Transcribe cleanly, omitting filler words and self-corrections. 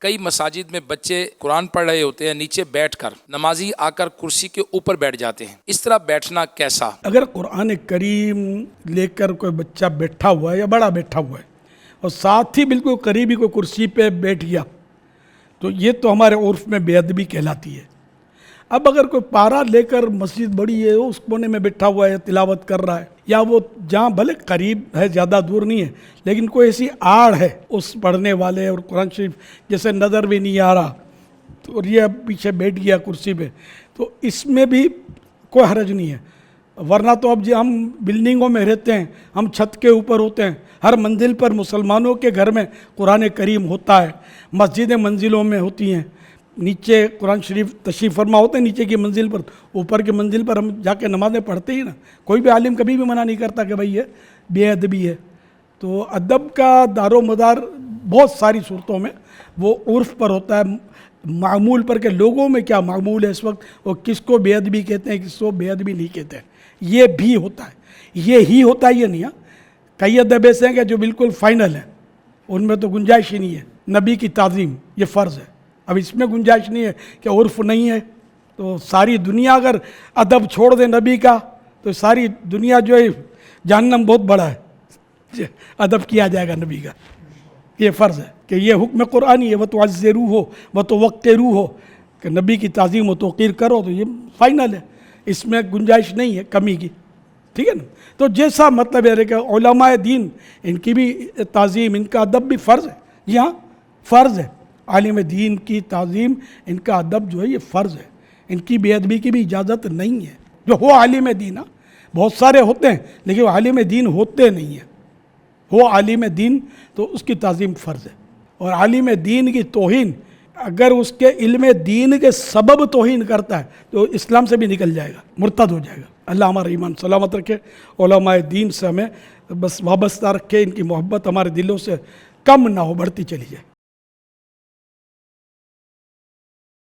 کئی مساجد میں بچے قرآن پڑھ رہے ہوتے ہیں، نیچے بیٹھ کر نمازی آ کر کرسی کے اوپر بیٹھ جاتے ہیں، اس طرح بیٹھنا کیسا؟ اگر قرآن کریم لے کر کوئی بچہ بیٹھا ہوا ہے یا بڑا بیٹھا ہوا ہے اور ساتھ ہی بالکل قریبی کوئی کرسی پہ بیٹھ گیا تو یہ تو ہمارے عرف میں بے ادبی کہلاتی ہے۔ اب اگر کوئی پارا لے کر مسجد بڑی ہے اس کونے میں بیٹھا ہوا ہے تلاوت کر رہا ہے، یا وہ جہاں بھلے قریب ہے زیادہ دور نہیں ہے لیکن کوئی ایسی آڑ ہے اس پڑھنے والے اور قرآن شریف جیسے نظر بھی نہیں آ رہا تو یہ پیچھے بیٹھ گیا کرسی پہ، تو اس میں بھی کوئی حرج نہیں ہے۔ ورنہ تو اب ہم بلڈنگوں میں رہتے ہیں، ہم چھت کے اوپر ہوتے ہیں، ہر منزل پر مسلمانوں کے گھر میں قرآن کریم ہوتا ہے، مسجدیں منزلوں میں ہوتی ہیں، نیچے قرآن شریف تشریف فرما ہوتے ہیں نیچے کی منزل پر، اوپر کی منزل پر ہم جا کے نمازیں پڑھتے ہی نا۔ کوئی بھی عالم کبھی بھی منع نہیں کرتا کہ بھائی یہ بے ادبی ہے۔ تو ادب کا دار و مدار بہت ساری صورتوں میں وہ عرف پر ہوتا ہے، معمول پر، کہ لوگوں میں کیا معمول ہے اس وقت، اور کس کو بے ادبی کہتے ہیں کس کو بے ادبی نہیں کہتے ہیں، یہ بھی ہوتا ہے، یہ ہی ہوتا ہے یہ نہیں ہے۔ کئی ادب ایسے ہیں کہ جو بالکل فائنل ہیں، ان میں تو گنجائش ہی نہیں ہے۔ نبی کی تعظیم یہ فرض ہے، اب اس میں گنجائش نہیں ہے کہ عرف نہیں ہے۔ تو ساری دنیا اگر ادب چھوڑ دے نبی کا تو ساری دنیا جو ہے جہنم بہت بڑا ہے، ادب کیا جائے گا نبی کا، یہ فرض ہے کہ یہ حکم قرآنی ہے، وہ تو عزرو ہو وہ تو وقرو ہو، کہ نبی کی تعظیم و توقیر کرو، تو یہ فائنل ہے، اس میں گنجائش نہیں ہے کمی کی، ٹھیک ہے نا۔ تو جیسا مطلب ہے کہ علماء دین ان کی بھی تعظیم، ان کا ادب بھی فرض ہے، جی ہاں فرض ہے، عالم دین کی تعظیم ان کا ادب جو ہے یہ فرض ہے، ان کی بے ادبی کی بھی اجازت نہیں ہے۔ جو ہو عالم دین، بہت سارے ہوتے ہیں لیکن وہ عالم دین ہوتے نہیں ہیں، وہ عالم دین تو اس کی تعظیم فرض ہے۔ اور عالم دین کی توہین اگر اس کے علم دین کے سبب توہین کرتا ہے تو اسلام سے بھی نکل جائے گا، مرتد ہو جائے گا۔ اللہ ہمارا ایمان سلامت رکھے، علماء دین سے ہمیں بس وابستہ رکھے، ان کی محبت ہمارے دلوں سے کم نہ ہو، بڑھتی چلی جائے۔